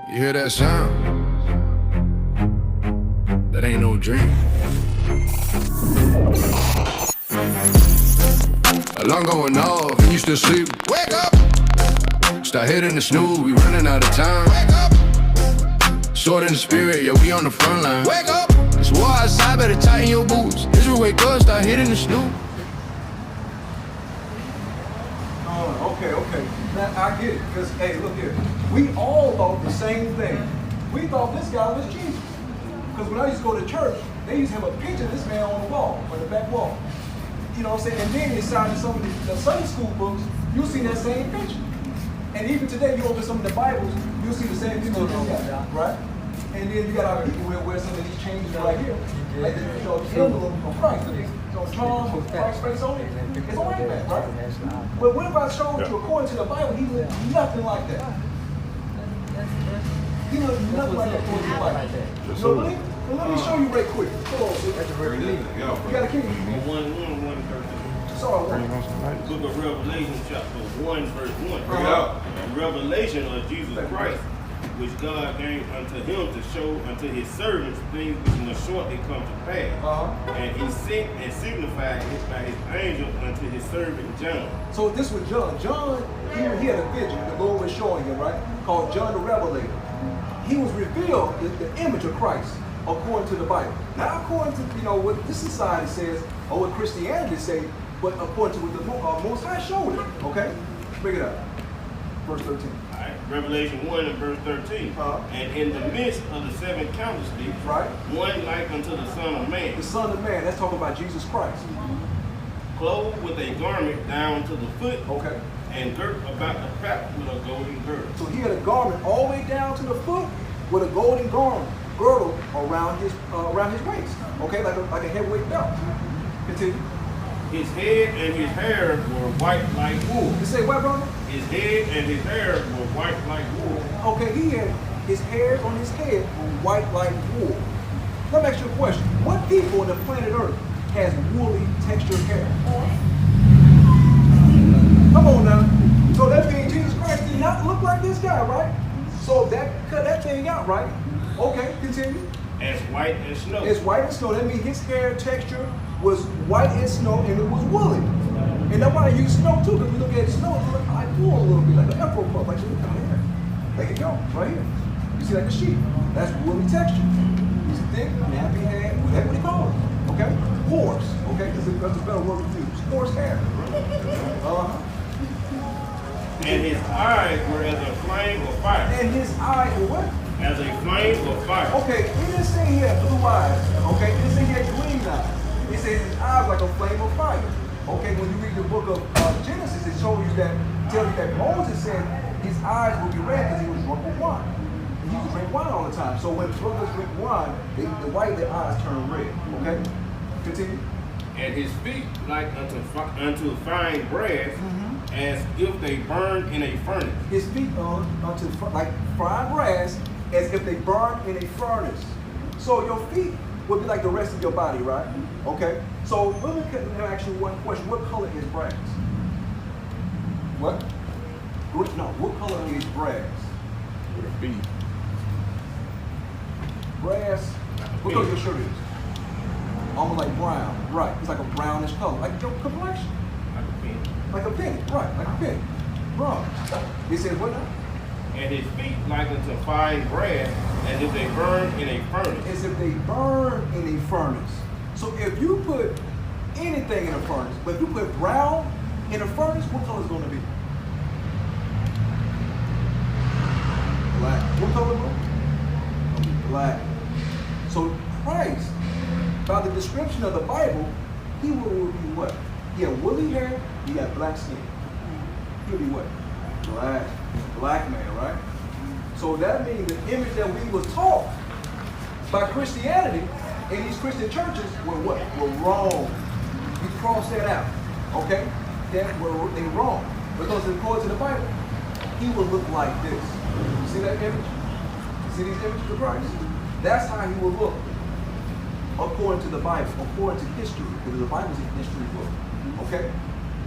You hear that sound? That ain't no dream. Alarm going off and you still sleep. Wake up! Start hitting the snooze, we running out of time. Wake up! Sword in the spirit, yeah, we on the front line. Wake up! It's war outside, better tighten your boots. Israel, wake up, start hitting the snooze. Okay. Now, I get it, because, hey, look here. We all thought the same thing. We thought this guy was Jesus. Because when I used to go to church, they used to have a picture of this man on the wall, on the back wall. You know what I'm saying? And then inside of some of the Sunday school books, you'll see that same picture. And even today, you open some of the Bibles, you'll see the same picture of this guy, right? And then you got our people wear some of these changes right here. Like the emblem of Christ. So John with Christ's face on it. It's a white man, right? But what if I showed you, according to the Bible, he looked nothing like that? He looked nothing like that according to the Bible. So let me show you right quick. Hold on, see? You got a key? 1:13. Sorry, Book of Revelation, chapter 1, verse 1. Revelation of Jesus Christ, which God gave unto him to show unto his servants things which must shortly come to pass. And he sent and signified it by his angel unto his servant John. So this was John. John, he had a vision the Lord was showing him, right? Called John the Revelator. He was revealed the image of Christ according to the Bible. Not according to what this society says or what Christianity say, but according to what the Most High showed him. Okay? Bring it up. Verse 13. All right. Revelation 1 and verse 13. And in the midst of the seven candlesticks, right, one like unto the Son of Man. The Son of Man, that's talking about Jesus Christ. Clothed with a garment down to the foot. Okay. And girt about the path with a golden girdle. So he had a garment all the way down to the foot with a golden girdle around his waist. Okay, like a heavyweight belt. Continue. His head and his hair were white like wool. You say what, brother? His head and his hair were white like wool. Okay, he had his hairs on his head were white like wool. Let me ask you a question. What people on the planet Earth has woolly textured hair? Come on now. So that means Jesus Christ did not look like this guy, right? So that cut that thing out, right? Okay, continue. As white as snow. As white as snow. That means his hair texture was white as snow and it was woolly. And that's why I use snow too, because we look at snow, it looks like wool a little bit, like an afro puff, like you look at here. There you go, right here. You see like a sheep. That's woolly texture. He's thick, nappy hair, whatever they call it. Okay? Horse, okay? Because that's a better word to use. Horse hair. And his eyes were as a flame of fire. And his eyes were what? As a flame of fire. Okay, it didn't say he had blue eyes. Okay, it didn't say he had green eyes. It says his eyes like a flame of fire. Okay, when you read the book of Genesis, it tells you that Moses said his eyes will be red because he was drunk with wine. And he used to drink wine all the time. So when brothers drink wine, the white of their eyes turn red. Okay? Continue. And his feet like unto fine brass, as if they burned in a furnace. His feet unto like fine brass, as if they burned in a furnace. So your feet would be like the rest of your body, right? Okay. So let me ask you one question. What color is brass? What? No. What color is brass? With a B. Brass. What color your shirt is? Almost like brown. Right. It's like a brownish color, like your complexion. Like a pin. Like a penny. Right. Like a penny. Bronze. He said what now? And his feet like unto fine brass, as if they burned in a furnace. As if they burn in a furnace. So if you put anything in a furnace, but if you put brown in a furnace, what color is it going to be? Black. What color is it? It'll be black. So Christ, by the description of the Bible, he will be what? He had woolly hair, he had black skin. He'll be what? Black. Black man, right? So that means the image that we was taught by Christianity in these Christian churches were what? Were wrong. You cross that out. Okay? They wrong. Because according to the Bible, he will look like this. You see that image? You see these images of Christ? That's how he will look. According to the Bible, according to history. Because the Bible is a history book. Okay?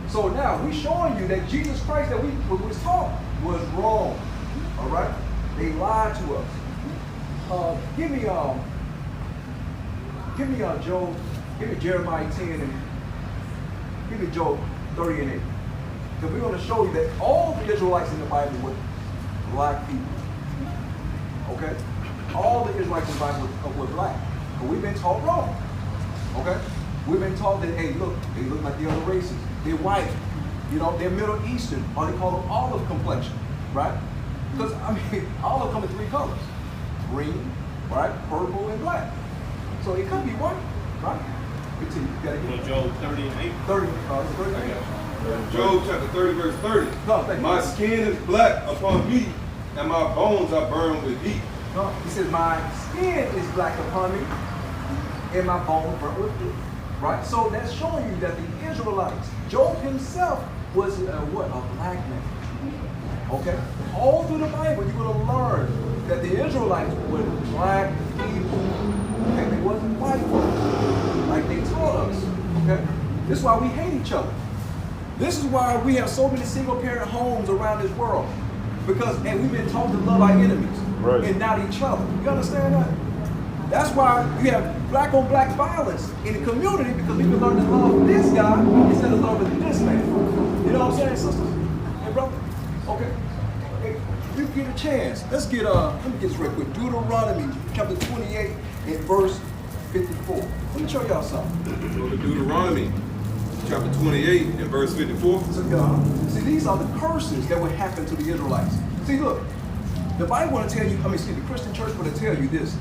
So now we're showing you that Jesus Christ that we was taught was wrong. All right? They lied to us. Give me Job, give me Jeremiah 10 and give me Job 30 and 8. Because we're going to show you that all the Israelites in the Bible were black people. Okay? All the Israelites in the Bible were black. But we've been taught wrong. Okay? We've been taught that, hey, look, they look like the other races. They're white. You know, they're Middle Eastern, or they call them olive complexion, right? Because, I mean, olive come in 3 colors. Green, right, purple, and black. So it could be white, right? Continue. You gotta get Job 30 and 8. 30, 30. Job chapter 30, verse 30. No, thank you. My skin is black upon me, and my bones are burned with heat. No, he says, my skin is black upon me, and my bones burnt with heat. Right? So that's showing you that the Israelites, Job himself was what? A black man. Okay? All through the Bible, you're going to learn that the Israelites were black people. Okay? They wasn't white folks like they taught us. Okay? This is why we hate each other. This is why we have so many single-parent homes around this world. Because, and we've been taught to love our enemies and not each other. You understand that? That's why you have black-on-black violence in the community, because we've been learning to love this guy instead of loving this man. You know what I'm saying, sisters? Hey, brother? Okay. Hey, if you get a chance, let's get, let me get this real quick. Deuteronomy chapter 28 and verse 54. Let me show y'all something. Go to Deuteronomy chapter 28 and verse 54. So, see, these are the curses that would happen to the Israelites. See, look, the Bible want to tell you, the Christian church want to tell you this.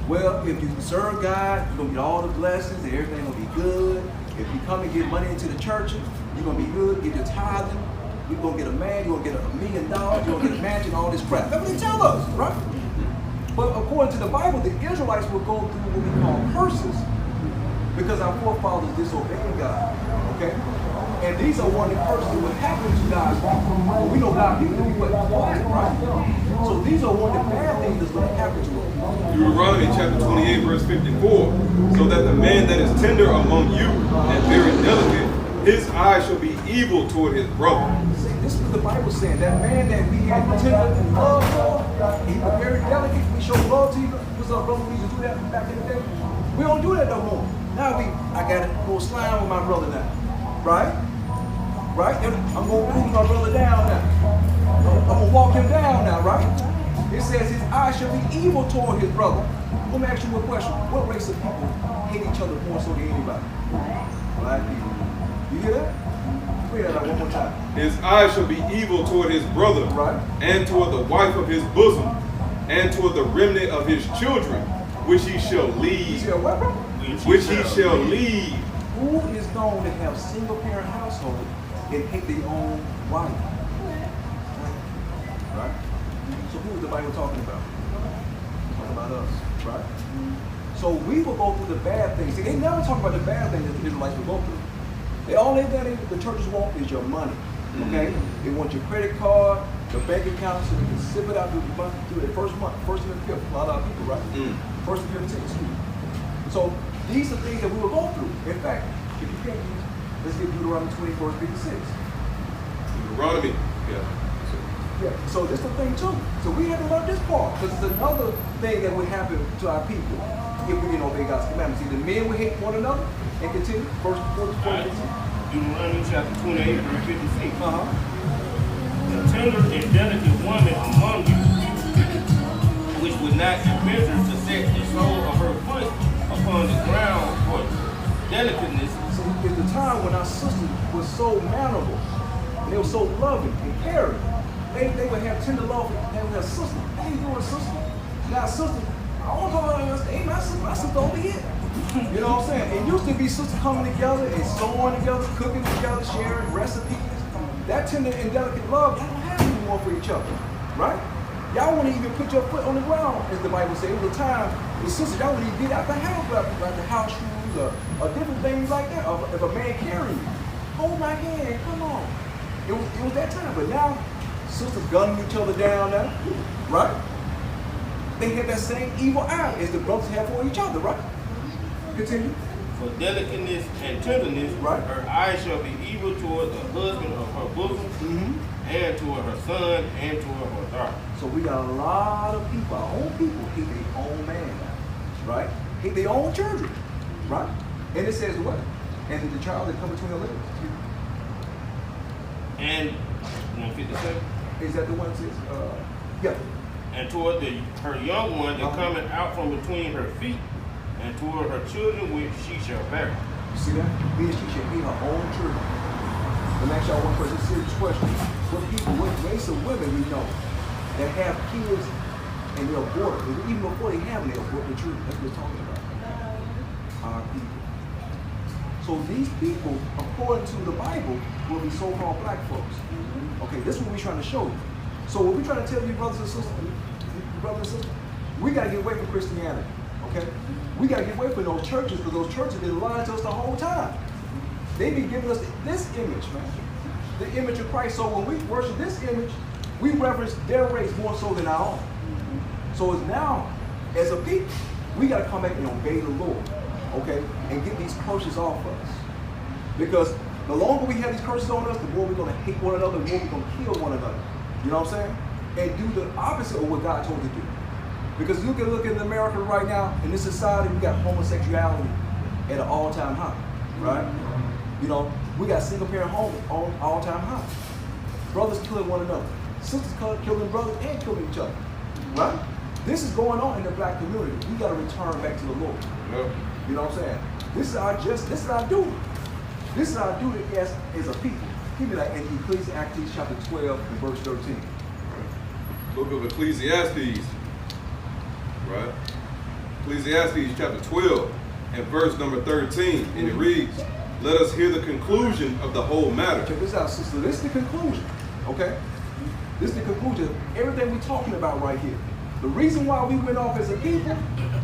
Well, if you serve God, you're going to get all the blessings, and everything going to be good. If you come and get money into the church, you're going to be good, get your tithing. You're going to get a man, you're going to get $1 million, you're going to get a mansion, all this crap. That's what they tell us, right? But according to the Bible, the Israelites will go through what we call curses because our forefathers disobeyed God, okay? And these are one of the curses that would happen to God's people. Well, we know God people to be what? Quiet, right? So these are one of the bad things that's going to happen to us. Deuteronomy chapter 28 verse 54. So that the man that is tender among you and very delicate, his eye shall be evil toward his brother. See, this is what the Bible saying. That man that we had tender and love for, he was very delicate. We show love to you. What's up, brother? We used to do that back in the day. We don't do that no more. Now I got to go slime with my brother now. Right? Right? I'm going to move my brother down now. I'm going to walk him down now, right? It says his eye shall be evil toward his brother. Let me ask you a question. What race of people hate each other more so than anybody? Black people. You hear that? Read that out one more time. His eye shall be evil toward his brother, right, and toward the wife of his bosom, and toward the remnant of his children, which he shall lead. Which he shall lead. Who is known to have single-parent household and hate their own wife? Right? So who is the Bible talking about? Talking about us, right? So we will go through the bad things. See, they never talk about the bad things that the Israelites will go through. The only thing the churches want is your money, okay? They want your credit card, your bank account, so they can sip it out through the first month, first and fifth. A lot of people, right? First and 15th, excuse me. So these are things that we will go through. In fact, if you can't use, let's get Deuteronomy 20, verse 56. Deuteronomy, yeah. So this is the thing too. So we have to learn this part, because it's another thing that would happen to our people if we didn't obey God's commandments. See, the men would hate one another and continue. Verse 44. Deuteronomy chapter 28, verse 56. The tender and delicate woman among you, which would not venture to set the sole of her foot upon the ground for delicateness. So it's the time when our sisters were so mannerable, and they were so loving and caring. They would have tender love for their sister. How you doing, sister? Now, sister, I don't know, hey, my sister over here. You know what I'm saying? It used to be sisters coming together and sewing together, cooking together, sharing recipes. That tender and delicate love, y'all don't have anymore for each other, right? Y'all won't even put your foot on the ground, as the Bible says. It was a time with sisters, y'all wouldn't even get out the house, like the house shoes or different things like that. Or if a man carrying you, hold my hand, come on. It was that time, but now sisters gunning each other down now, right? They have that same evil eye as the brothers have for each other, right? Continue. for delicateness and tenderness. Right. Her eyes shall be evil toward the husband of her bosom, and toward her son, and toward her daughter. So we got a lot of people, our own people, hate their own man, right? Hate their own children, right? And it says what? And the child that comes between her legs. And 157. Is that the one that says, yeah. And toward her young one that cometh out from between her feet, and toward her children which she shall bear. You see that? Meaning she should hate her own children. Let me ask y'all one question, serious question. What people, what race of women we know that have kids and they're aborted, and even before they have them, they abort their children. That's what we're talking about. Our people. So these people, according to the Bible, will be so-called black folks. Okay, this is what we're trying to show you. So what we're trying to tell you, brothers and sisters, we got to get away from Christianity. Okay? We got to get away from those churches, because those churches have been lying to us the whole time. They've been giving us this image, man. The image of Christ. So when we worship this image, we reverence their race more so than our own. So it's now, as a people, we got to come back and obey the Lord, okay, and get these curses off us. Because the longer we have these curses on us, the more we're going to hate one another, the more we're going to kill one another. You know what I'm saying? And do the opposite of what God told us to do. Because you can look at America right now, in this society, we got homosexuality at an all-time high, right? You know, we got single-parent homes on all-time high. Brothers killing one another. Sisters killing brothers and killing each other, right? This is going on in the black community. We got to return back to the Lord. Yep. You know what I'm saying? This is our duty. This is our duty as a people. Give me that in Ecclesiastes chapter 12 and verse 13. Book of Ecclesiastes, right? Ecclesiastes chapter 12 and verse number 13, and it reads, "Let us hear the conclusion of the whole matter." Check this out, sister. This is the conclusion, okay? This is the conclusion of everything we're talking about right here. The reason why we went off as a people,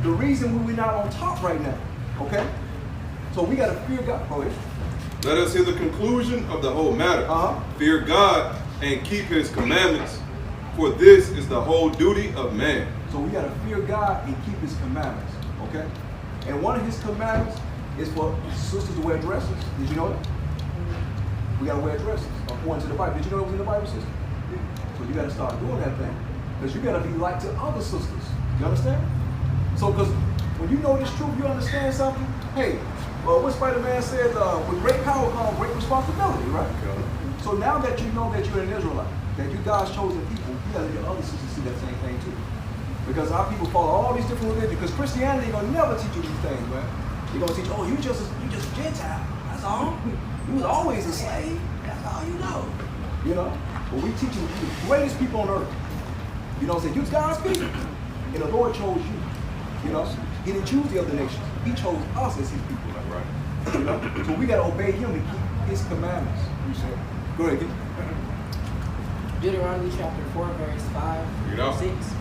the reason we're not on top right now, okay? So we got to fear God. Go ahead. Let us hear the conclusion of the whole matter. Fear God and keep his commandments, for this is the whole duty of man. So we got to fear God and keep his commandments, okay? And one of his commandments is for sisters to wear dresses. Did you know that? We got to wear dresses according to the Bible. Did you know it was in the Bible, sister? So you got to start doing that thing. Because you got to be like to other sisters. You understand? So because when you know this truth, you understand something. Hey, well, what Spider-Man said, with great power comes great responsibility, right? So now that you know that you're an Israelite, that you God's chosen people, you got to let your other sisters see that same thing too. Because our people follow all these different religions. Because Christianity ain't gonna never teach you these things, man. They're gonna teach, oh, you just a Gentile. That's all. You was always a slave. That's all you know. You know? But we teach you the greatest people on earth. You know what I'm saying? You was God's people. And the Lord chose you. You know? He didn't choose the other nations. He chose us as his people. Right? You know? So we gotta obey him and keep his commandments. You see? Go ahead, kid. Deuteronomy chapter 4, verse 5 Read 6.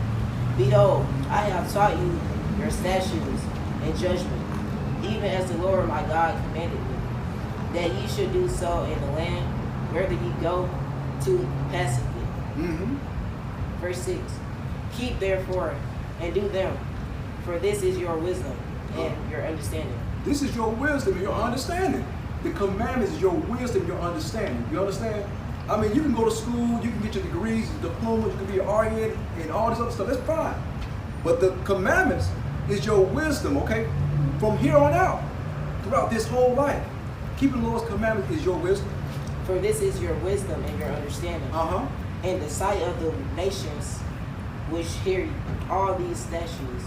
Behold, I have taught you your statutes and judgment, even as the Lord my God commanded me, that ye should do so in the land whether ye go to pass it. Verse 6. Keep therefore and do them, for this is your wisdom and your understanding. This is your wisdom and your understanding. The commandments is your wisdom and your understanding. You understand? I mean, you can go to school, you can get your degrees, your diplomas, you can be an RN and all this other stuff. That's fine. But the commandments is your wisdom, okay? From here on out, throughout this whole life. Keeping the Lord's commandments is your wisdom. For this is your wisdom and your understanding. In the sight of the nations which hear all these statutes,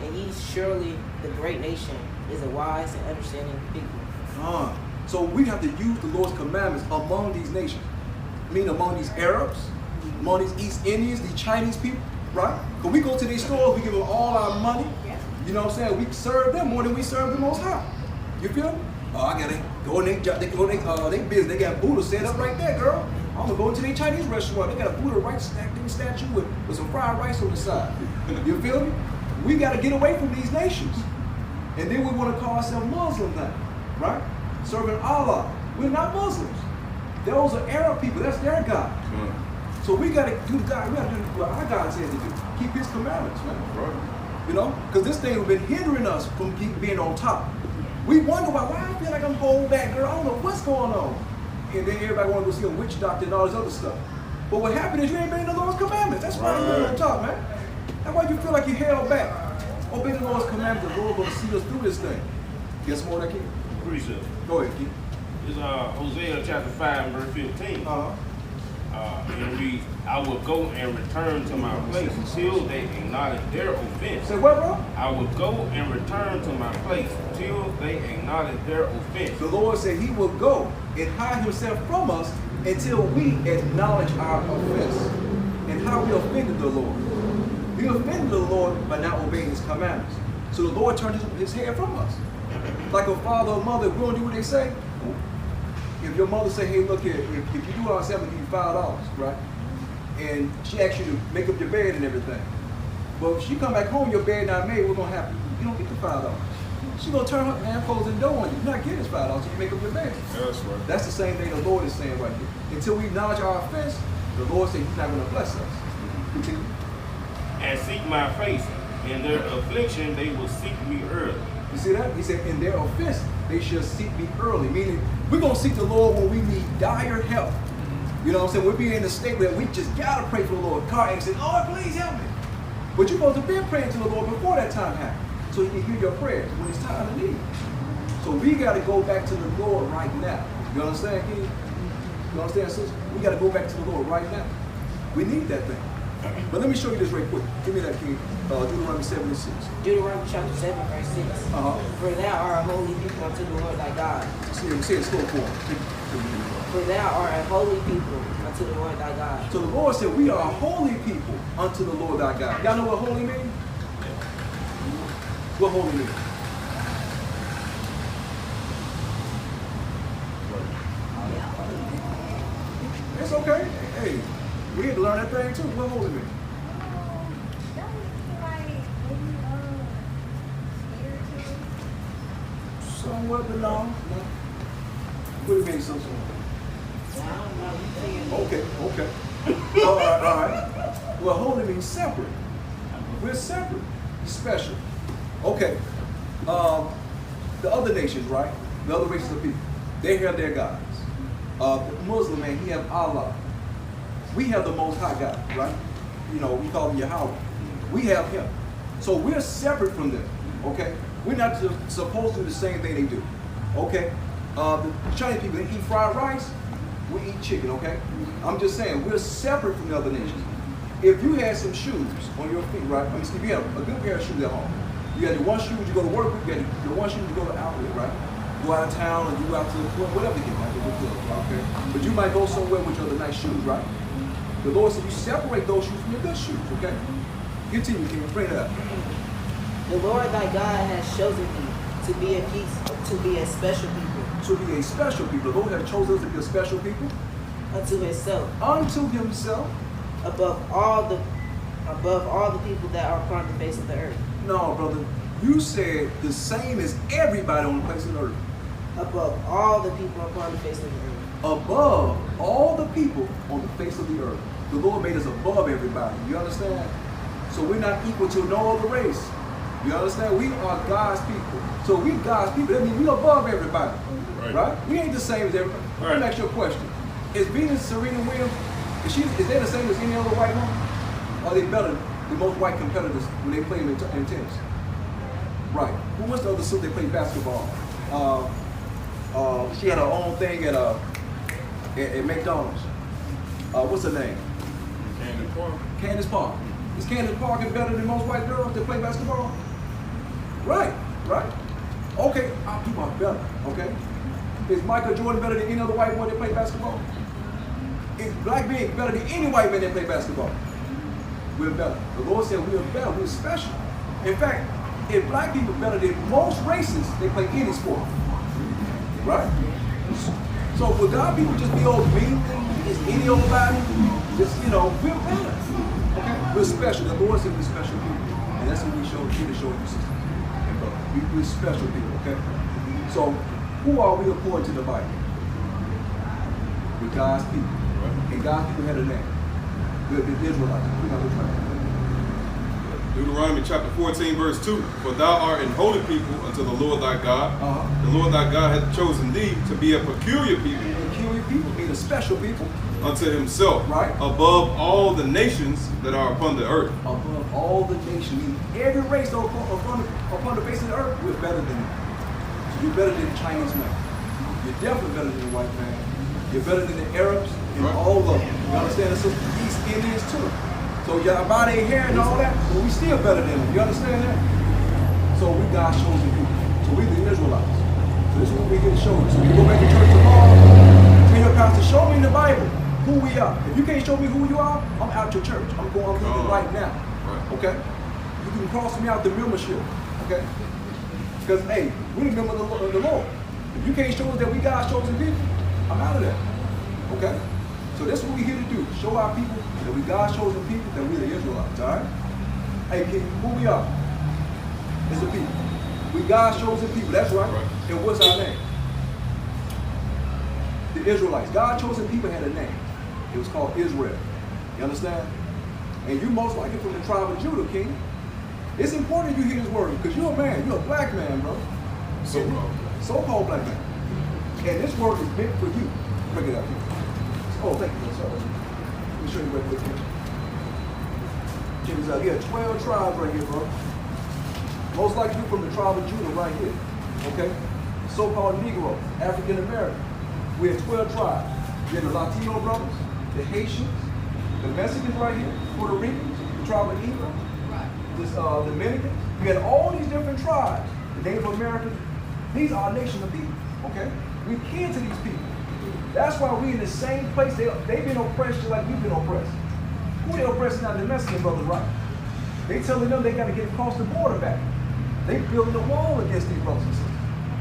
and ye surely the great nation is a wise and understanding people. So we have to use the Lord's commandments among these nations. I mean, among these Arabs, among these East Indians, these Chinese people, right? Because we go to these stores, we give them all our money. You know what I'm saying? We serve them more than we serve the Most High. You feel me? Oh, I gotta go in they business. They got Buddha set up right there, girl. I'm gonna go into their Chinese restaurant. They got a Buddha right statue with some fried rice on the side. You feel me? We gotta get away from these nations. And then we want to call ourselves Muslim now, right? Serving Allah. We're not Muslims. Those are Arab people. That's their God. So we got to do God. We got to do what our God says to do. Keep His commandments, man. Right. You know, because this thing has been hindering us from being on top. We wonder why I feel like I'm holding back, girl. I don't know what's going on. And then everybody want to go see a witch doctor and all this other stuff. But what happened is you ain't obeying the Lord's commandments. That's why you're on top, man. That's why you feel like you're held back. Obey the Lord's commandments. The Lord will see us through this thing. Get some more of that, Keith? Appreciate it. Go ahead, Keith. It's Hosea chapter 5, verse 15. It reads, I will go and return to my place till they acknowledge their offense. Say what, bro? I will go and return to my place till they acknowledge their offense. The Lord said he will go and hide himself from us until we acknowledge our offense and how we offended the Lord. We offended the Lord by not obeying his commandments. So the Lord turned his head from us. Like a father or mother, if we don't do what they say, if your mother say, hey, look here, if you do all this, I'm going to give you $5, right? And she asks you to make up your bed and everything. But if she come back home, your bed not made, what's going to happen? You don't get the $5. She's going to turn her and close the door on you. You're not getting this $5 if you make up your bed. That's right. That's the same thing the Lord is saying right here. Until we acknowledge our offense, the Lord said he's not going to bless us. Continue. And seek my face. In their affliction, they will seek me early. You see that? He said, in their offense, they shall seek me early. Meaning, we're going to seek the Lord when we need dire help. You know what I'm saying? We're being in a state where we just got to pray for the Lord. Car accident, Lord, please help me. But you're supposed to be praying to the Lord before that time happens. So he can hear your prayers when it's time to need. So we got to go back to the Lord right now. You understand, King? You understand, sister? We got to go back to the Lord right now. We need that thing. But let me show you this right quick. Give me that, King. Deuteronomy 7:6. Deuteronomy chapter 7, verse 6. For thou art a holy people unto the Lord thy God. See it slow for him. For thou art a holy people unto the Lord thy God. So the Lord said, we are a holy people unto the Lord thy God. Y'all know what holy means? What holy means? It's okay. Hey, we had to learn that thing too. What holy means? Somewhat, but no. What do you mean, something? Okay. All right. Well, holy means separate. We're separate. Special. Okay. The other nations, right? The other races of people, they have their gods. The Muslim man, he have Allah. We have the Most High God, right? You know, we call him Yahweh. We have him. So we're separate from them, okay? We're not supposed to do the same thing they do, okay? The Chinese people, they eat fried rice, we eat chicken, okay? I'm just saying, we're separate from the other nations. If you had some shoes on your feet, right? I mean, if you have a good pair of shoes at home, you got the one shoe you go to work with, you got the one shoe you go to outlet, right? Go out of town or you go out to the club, whatever you get, okay? But you might go somewhere with your other nice shoes, right? The Lord said you separate those shoes from your good shoes, okay? Continue, King. Bring it up. The Lord thy God has chosen thee to be a peace, to be a special people. To be a special people. The Lord has chosen us to be a special people. Unto himself. Unto himself. Above all the people that are upon the face of the earth. No, brother. You said the same as everybody on the face of the earth. Above all the people upon the face of the earth. Above all the people on the face of the earth. The Lord made us above everybody. You understand? So we're not equal to no other race. You understand? We are God's people. So we God's people. That means we're above everybody. Right? We ain't the same as everybody. Let me ask you a question. Is Venus Serena Williams, is they the same as any other white woman? Or are they better than most white competitors when they play in tennis? Right. Who was the other suit they played basketball? She had her own thing at McDonald's. What's her name? Candace Parker. Is Candace Parker better than most white girls that play basketball? Right. Okay, our people are better, okay? Is Michael Jordan better than any other white boy that play basketball? Is black being better than any white man that play basketball? We're better. The Lord said we are better, we're special. In fact, if black people are better than most races, they play any sport. Right? So would God people just be old mean as any old body? Just, we're better. Okay? We're special. The Lord said we're special people. And that's what we here to show you, sister. And brother. We're special people, okay? So who are we according to the Bible? We're God's people. And God's people had a name. We're the Israelites. We're not the tribe. Deuteronomy chapter 14, verse 2. For thou art an holy people unto the Lord thy God. The Lord thy God hath chosen thee to be a peculiar people. Peculiar people mean a special people. Unto himself. Right. Above all the nations that are upon the earth. Above all the nations. Meaning every race upon the face of the earth, we're better than them. So you're better than the Chinese man. You're definitely better than the white man. You're better than the Arabs and all of them. You understand? The East Indians too. So y'all buy their hair and all that, but we still better than them. You understand that? So we God's chosen people. So we the Israelites. So this is what we get to show you. So you go back to church tomorrow, tell your pastor, show me in the Bible who we are. If you can't show me who you are, I'm out your church. I'm leaving right now. Okay? You can cross me out the membership. Okay? Because hey, we the member of the Lord. If you can't show us that we God's chosen people, I'm out of there. Okay? So that's what we're here to do. Show our people that we God's chosen people, that we're the Israelites, all right? Hey, who we are? It's the people. We God's chosen people, that's right. And what's our name? The Israelites. God's chosen people had a name. It was called Israel. You understand? And you most likely from the tribe of Judah, King. It's important you hear this word, because you're a man. You're a black man, bro. So-called black man. And this word is meant for you. Bring it up here. Oh, thank you. Sorry. Let me show you right quick here. Check this out. We have 12 tribes right here, bro. Most likely from the tribe of Judah right here. Okay? So-called Negro, African American. We have 12 tribes. We have the Latino brothers, the Haitians, the Mexicans right here, Puerto Ricans, the tribe of Ephraim, this Dominicans. We had all these different tribes. The Native Americans. These are our nation of people. Okay? We kin to these people. That's why we in the same place. They've been oppressed just like we've been oppressed. Who they oppressing now? The Mexican brothers, right? They telling them they got to get across the border back. They building a wall against these brothers and sisters.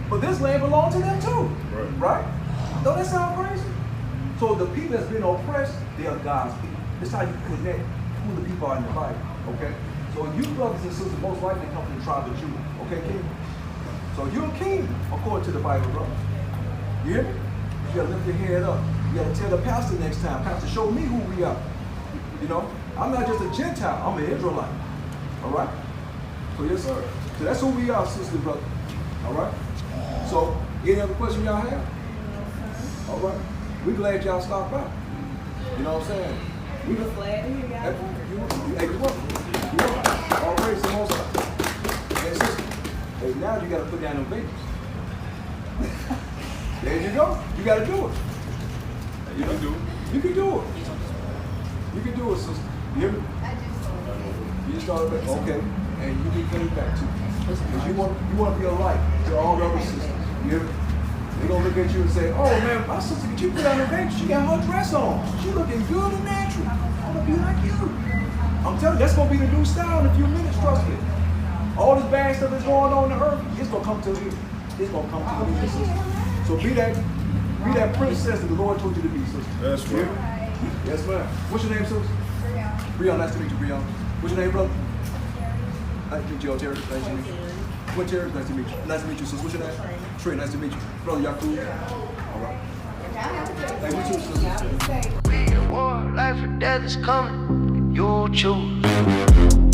But this land belongs to them too, right? Don't that sound crazy? So the people that's been oppressed, they are God's people. This is how you connect who the people are in the Bible, okay? So you brothers and sisters most likely come from the tribe of Judah, okay, king? So you're a king according to the Bible, bro. You hear me? You gotta lift your head up. You gotta tell the pastor next time, Pastor, show me who we are. You know, I'm not just a Gentile, I'm an Israelite. All right? So yes, sir. So that's who we are, sister, brother. All right? So, any other question y'all have? All right. We're glad y'all stopped by. You know what I'm saying? We just glad to hear y'all. Hey, you welcome. All praise the Most High. Hey, sister. Hey, now you gotta put down them babies. There you go. You got to do it. You can do it. You can do it. You can do it, sister. You hear me? You just started back. Okay. And you need to get back too. Because you want to be a light to all the other sisters. You hear me? They're going to look at you and say, oh man, my sister, could you put on her baby? She got her dress on. She looking good and natural. I want to be like you. I'm telling you, that's going to be the new style in a few minutes, trust me. All this bad stuff that's going on the earth, it's going to come to you. It's going to come to you, sister. So be that princess that the Lord told you to be, sister. That's right. Yes, ma'am. What's your name, sister? Breon. Nice to meet you, Breon. What's your name, brother? Nice to meet you, Terry. Nice to meet you. What, Terry? Nice to meet you. Nice to meet you, sister. What's your name? Trey. Nice to meet you. Brother, y'all cool? All right. Hey, you too, sister. We at war, life or death is coming. You choose.